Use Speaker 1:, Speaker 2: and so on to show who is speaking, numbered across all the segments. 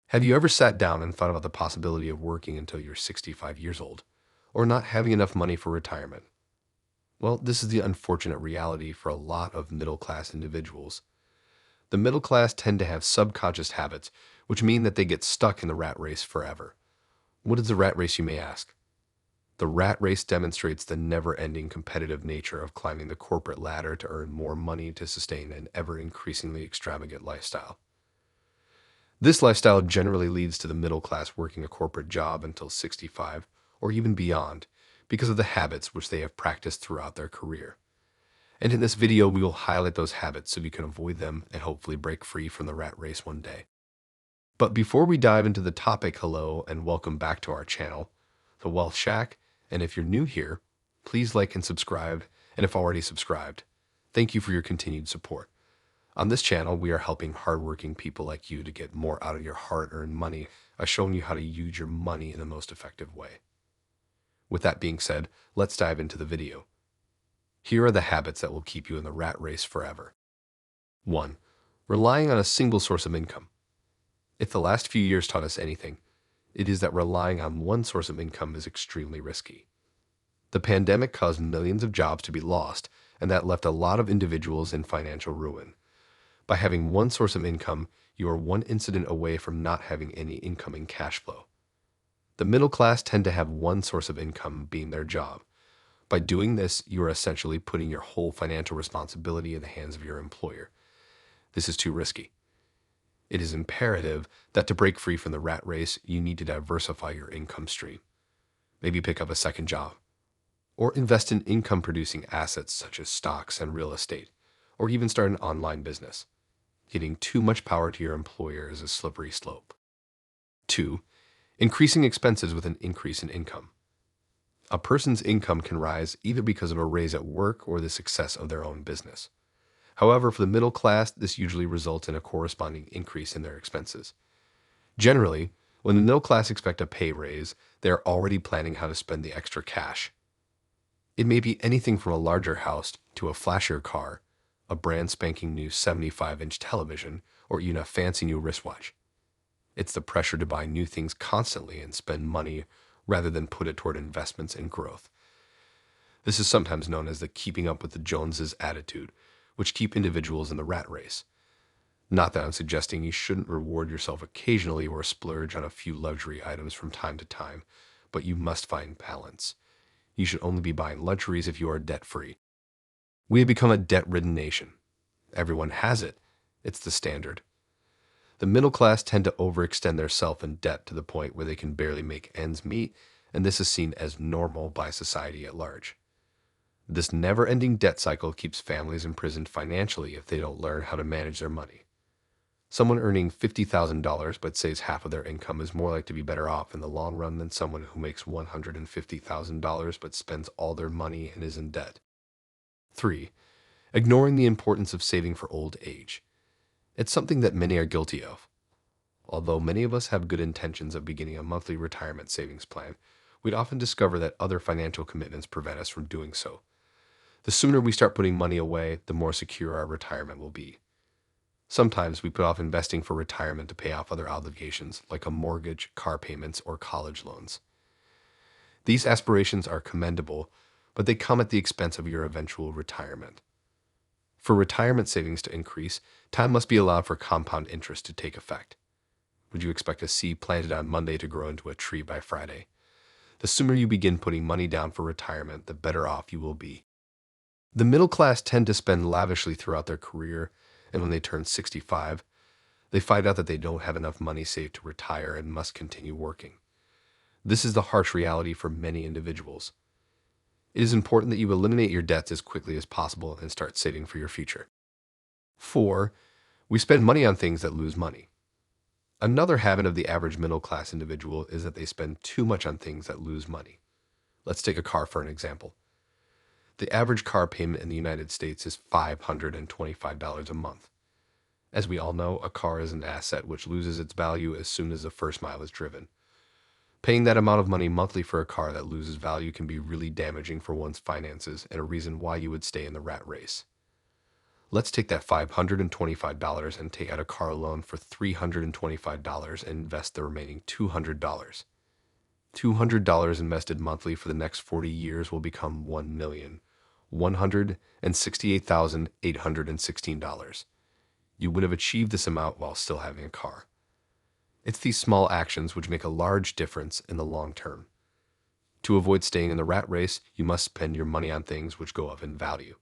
Speaker 1: Have you ever sat down and thought about the possibility of working until you're 65 years old, or not having enough money for retirement? Well, this is the unfortunate reality for a lot of middle-class individuals. The middle class tend to have subconscious habits, which mean that they get stuck in the rat race forever. What is the rat race, you may ask? The rat race demonstrates the never-ending competitive nature of climbing the corporate ladder to earn more money to sustain an ever-increasingly extravagant lifestyle. This lifestyle generally leads to the middle class working a corporate job until 65 or even beyond because of the habits which they have practiced throughout their career. And in this video, we will highlight those habits so you can avoid them and hopefully break free from the rat race one day. But before we dive into the topic, hello and welcome back to our channel, The Wealth Shack. And if you're new here, please like and subscribe. And if already subscribed, thank you for your continued support. On this channel, we are helping hardworking people like you to get more out of your hard-earned money by showing you how to use your money in the most effective way. With that being said, let's dive into the video. Here are the habits that will keep you in the rat race forever. 1. Relying on a single source of income. If the last few years taught us anything, it is that relying on one source of income is extremely risky. The pandemic caused millions of jobs to be lost, and that left a lot of individuals in financial ruin. By having one source of income, you are one incident away from not having any incoming cash flow. The middle class tend to have one source of income being their job. By doing this, you are essentially putting your whole financial responsibility in the hands of your employer. This is too risky. It is imperative that to break free from the rat race, you need to diversify your income stream. Maybe pick up a second job, or invest in income-producing assets such as stocks and real estate, or even start an online business. Giving too much power to your employer is a slippery slope. 2. Increasing expenses with an increase in income. A person's income can rise either because of a raise at work or the success of their own business. However, for the middle class, this usually results in a corresponding increase in their expenses. Generally, when the middle class expect a pay raise, they are already planning how to spend the extra cash. It may be anything from a larger house to a flashier car, a brand spanking new 75-inch television, or even a fancy new wristwatch. It's the pressure to buy new things constantly and spend money rather than put it toward investments and growth. This is sometimes known as the keeping up with the Joneses attitude, which keep individuals in the rat race. Not that I'm suggesting you shouldn't reward yourself occasionally or splurge on a few luxury items from time to time, but you must find balance. You should only be buying luxuries if you are debt-free. We have become a debt-ridden nation. Everyone has it. It's the standard. The middle class tend to overextend themselves in debt to the point where they can barely make ends meet, and this is seen as normal by society at large. This never-ending debt cycle keeps families imprisoned financially if they don't learn how to manage their money. Someone earning $50,000 but saves half of their income is more likely to be better off in the long run than someone who makes $150,000 but spends all their money and is in debt. 3. Ignoring the importance of saving for old age. It's something that many are guilty of. Although many of us have good intentions of beginning a monthly retirement savings plan, we'd often discover that other financial commitments prevent us from doing so. The sooner we start putting money away, the more secure our retirement will be. Sometimes we put off investing for retirement to pay off other obligations like a mortgage, car payments, or college loans. These aspirations are commendable, but they come at the expense of your eventual retirement. For retirement savings to increase, time must be allowed for compound interest to take effect. Would you expect a seed planted on Monday to grow into a tree by Friday? The sooner you begin putting money down for retirement, the better off you will be. The middle class tend to spend lavishly throughout their career, and when they turn 65, they find out that they don't have enough money saved to retire and must continue working. This is the harsh reality for many individuals. It is important that you eliminate your debts as quickly as possible and start saving for your future. 4. We spend money on things that lose money. Another habit of the average middle-class individual is that they spend too much on things that lose money. Let's take a car for an example. The average car payment in the United States is $525 a month. As we all know, a car is an asset which loses its value as soon as the first mile is driven. Paying that amount of money monthly for a car that loses value can be really damaging for one's finances and a reason why you would stay in the rat race. Let's take that $525 and take out a car loan for $325 and invest the remaining $200. $200 invested monthly for the next 40 years will become $1,168,816. You would have achieved this amount while still having a car. It's these small actions which make a large difference in the long term. To avoid staying in the rat race, you must spend your money on things which go up in value.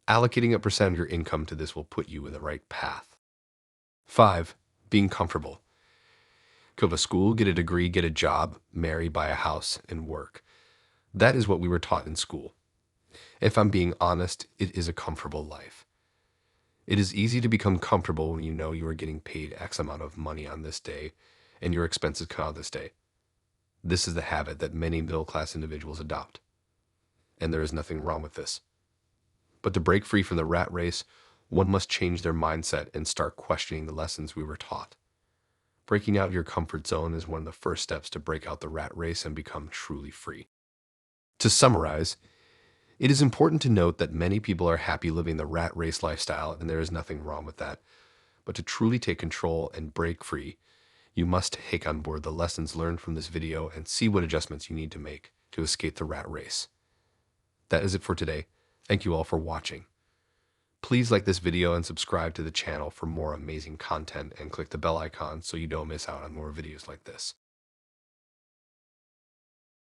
Speaker 1: Allocating a percent of your income to this will put you in the right path. 5. Being comfortable. Go to school, get a degree, get a job, marry, buy a house, and work. That is what we were taught in school. If I'm being honest, it is a comfortable life. It is easy to become comfortable when you know you are getting paid X amount of money on this day and your expenses come out this day. This is the habit that many middle-class individuals adopt. And there is nothing wrong with this. But to break free from the rat race, one must change their mindset and start questioning the lessons we were taught. Breaking out of your comfort zone is one of the first steps to break out the rat race and become truly free. To summarize, it is important to note that many people are happy living the rat race lifestyle, and there is nothing wrong with that. But to truly take control and break free, you must take on board the lessons learned from this video and see what adjustments you need to make to escape the rat race. That is it for today. Thank you all for watching. Please like this video and subscribe to the channel for more amazing content and click the bell icon so you don't miss out on more videos like this.